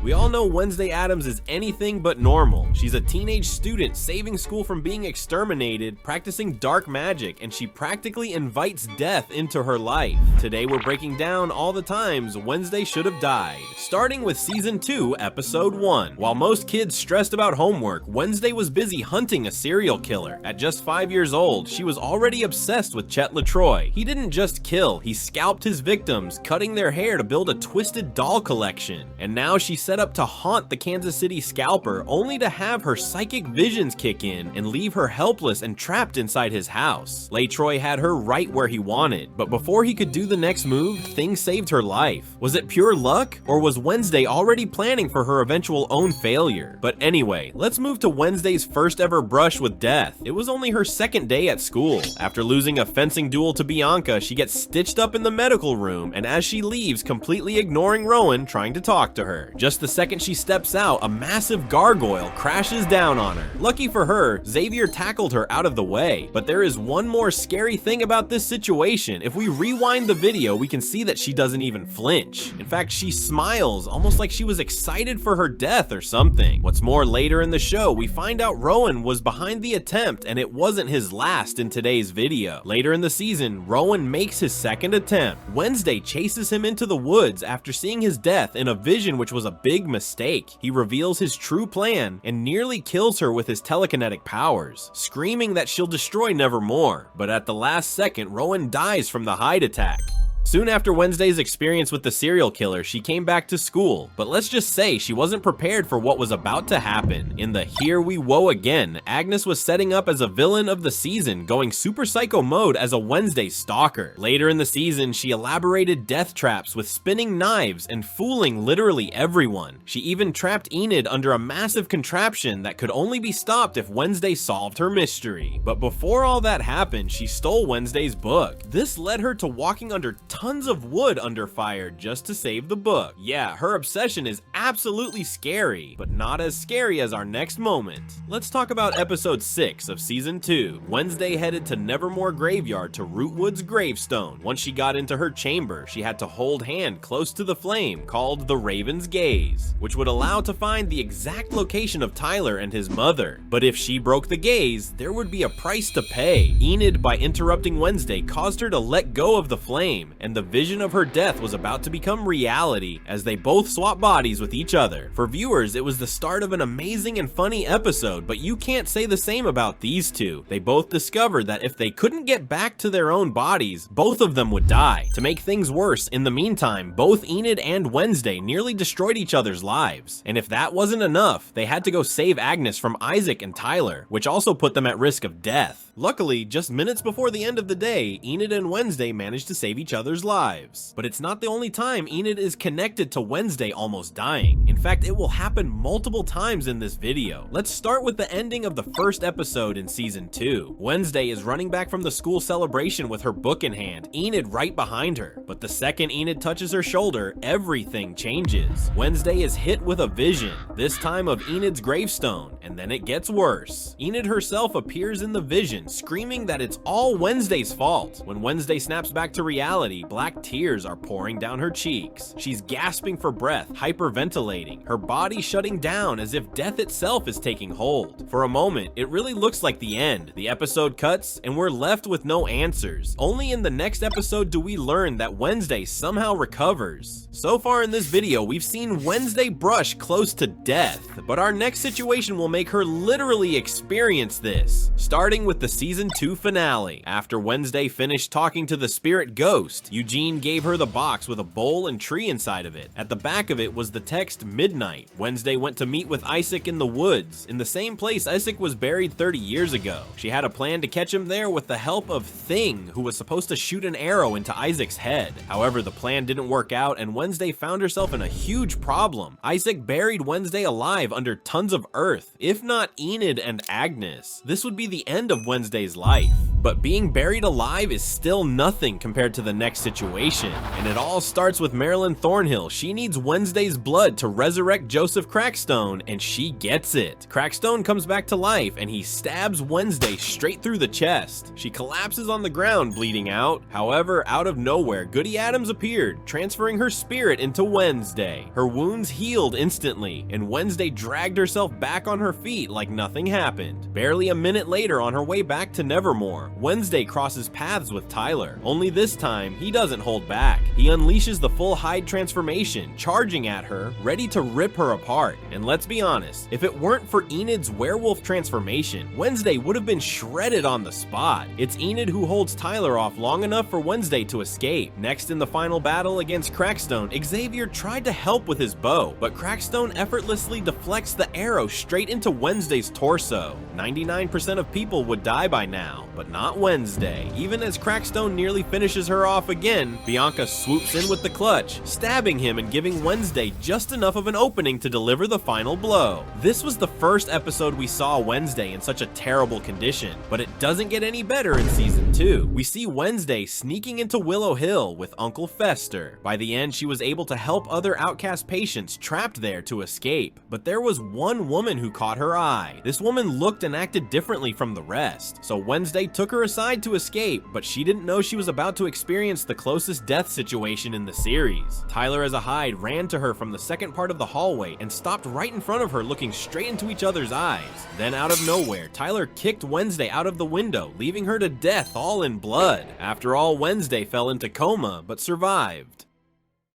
We all know Wednesday Addams is anything but normal. She's a teenage student saving school from being exterminated, practicing dark magic, and she practically invites death into her life. Today we're breaking down all the times Wednesday should have died. Starting with Season 2, Episode 1. While most kids stressed about homework, Wednesday was busy hunting a serial killer. At just 5 years old, she was already obsessed with Chet LaTroy. He didn't just kill, he scalped his victims, cutting their hair to build a twisted doll collection. And now she set up to haunt the Kansas City scalper, only to have her psychic visions kick in and leave her helpless and trapped inside his house. LaTroy had her right where he wanted, but before he could do the next move, things saved her life. Was it pure luck, or was Wednesday already planning for her eventual own failure? But anyway, let's move to Wednesday's first ever brush with death. It was only her second day at school. After losing a fencing duel to Bianca, she gets stitched up in the medical room, and as she leaves, completely ignoring Rowan trying to talk to her. Just the second she steps out, a massive gargoyle crashes down on her. Lucky for her, Xavier tackled her out of the way. But there is one more scary thing about this situation. If we rewind the video, we can see that she doesn't even flinch. In fact, she smiles, almost like she was excited for her death or something. What's more, later in the show, we find out Rowan was behind the attempt, and it wasn't his last in today's video. Later in the season, Rowan makes his second attempt. Wednesday chases him into the woods after seeing his death in a vision which was a big mistake. He reveals his true plan and nearly kills her with his telekinetic powers, screaming that she'll destroy Nevermore. But at the last second, Rowan dies from the hide attack. Soon after Wednesday's experience with the serial killer, she came back to school, but let's just say she wasn't prepared for what was about to happen. In the Here We Woe Again, Agnes was setting up as a villain of the season, going super psycho mode as a Wednesday stalker. Later in the season, she elaborated death traps with spinning knives and fooling literally everyone. She even trapped Enid under a massive contraption that could only be stopped if Wednesday solved her mystery. But before all that happened, she stole Wednesday's book. This led her to walking under tons of wood under fire just to save the book. Yeah, her obsession is absolutely scary, but not as scary as our next moment. Let's talk about episode 6 of season 2. Wednesday headed to Nevermore Graveyard to Rootwood's gravestone. Once she got into her chamber, she had to hold hand close to the flame called the Raven's Gaze, which would allow to find the exact location of Tyler and his mother. But if she broke the gaze, there would be a price to pay. Enid, by interrupting Wednesday, caused her to let go of the flame, and the vision of her death was about to become reality as they both swap bodies with each other. For viewers, it was the start of an amazing and funny episode, but you can't say the same about these two. They both discovered that if they couldn't get back to their own bodies, both of them would die. To make things worse, in the meantime, both Enid and Wednesday nearly destroyed each other's lives. And if that wasn't enough, they had to go save Agnes from Isaac and Tyler, which also put them at risk of death. Luckily, just minutes before the end of the day, Enid and Wednesday managed to save each other's lives. But it's not the only time Enid is connected to Wednesday almost dying. In fact, it will happen multiple times in this video. Let's start with the ending of the first episode in season 2. Wednesday is running back from the school celebration with her book in hand, Enid right behind her. But the second Enid touches her shoulder, everything changes. Wednesday is hit with a vision, this time of Enid's gravestone, and then it gets worse. Enid herself appears in the vision, screaming that it's all Wednesday's fault. When Wednesday snaps back to reality, black tears are pouring down her cheeks. She's gasping for breath, hyperventilating, her body shutting down as if death itself is taking hold. For a moment, it really looks like the end. The episode cuts, and we're left with no answers. Only in the next episode do we learn that Wednesday somehow recovers. So far in this video, we've seen Wednesday brush close to death, but our next situation will make her literally experience this. Starting with the season 2 finale. After Wednesday finished talking to the spirit ghost, Eugene gave her the box with a bowl and tree inside of it. At the back of it was the text midnight. Wednesday went to meet with Isaac in the woods, in the same place Isaac was buried 30 years ago. She had a plan to catch him there with the help of Thing, who was supposed to shoot an arrow into Isaac's head. However, the plan didn't work out, and Wednesday found herself in a huge problem. Isaac buried Wednesday alive under tons of earth, if not Enid and Agnes. This would be the end of Wednesday's life. But being buried alive is still nothing compared to the next situation. And it all starts with Marilyn Thornhill. She needs Wednesday's blood to resurrect Joseph Crackstone, and she gets it. Crackstone comes back to life, and he stabs Wednesday straight through the chest. She collapses on the ground, bleeding out. However, out of nowhere, Goody Addams appeared, transferring her spirit into Wednesday. Her wounds healed instantly, and Wednesday dragged herself back on her feet like nothing happened. Barely a minute later, on her way back to Nevermore, Wednesday crosses paths with Tyler. Only this time, he doesn't hold back. He unleashes the full hide transformation, charging at her, ready to rip her apart. And let's be honest, if it weren't for Enid's werewolf transformation, Wednesday would have been shredded on the spot. It's Enid who holds Tyler off long enough for Wednesday to escape. Next, in the final battle against Crackstone, Xavier tried to help with his bow, but Crackstone effortlessly deflects the arrow straight into Wednesday's torso. 99% of people would die by now, but not Wednesday. Even as Crackstone nearly finishes her off again, Bianca swoops in with the clutch, stabbing him and giving Wednesday just enough of an opening to deliver the final blow. This was the first episode we saw Wednesday in such a terrible condition, but it doesn't get any better in season 2. We see Wednesday sneaking into Willow Hill with Uncle Fester. By the end, she was able to help other outcast patients trapped there to escape, but there was one woman who caught her eye. This woman looked and acted differently from the rest, so Wednesday took her aside to escape, but she didn't know she was about to experience the closest death situation in the series. Tyler as a hide ran to her from the second part of the hallway and stopped right in front of her, looking straight into each other's eyes. Then out of nowhere, Tyler kicked Wednesday out of the window, leaving her to death all in blood. After all, Wednesday fell into coma, but survived.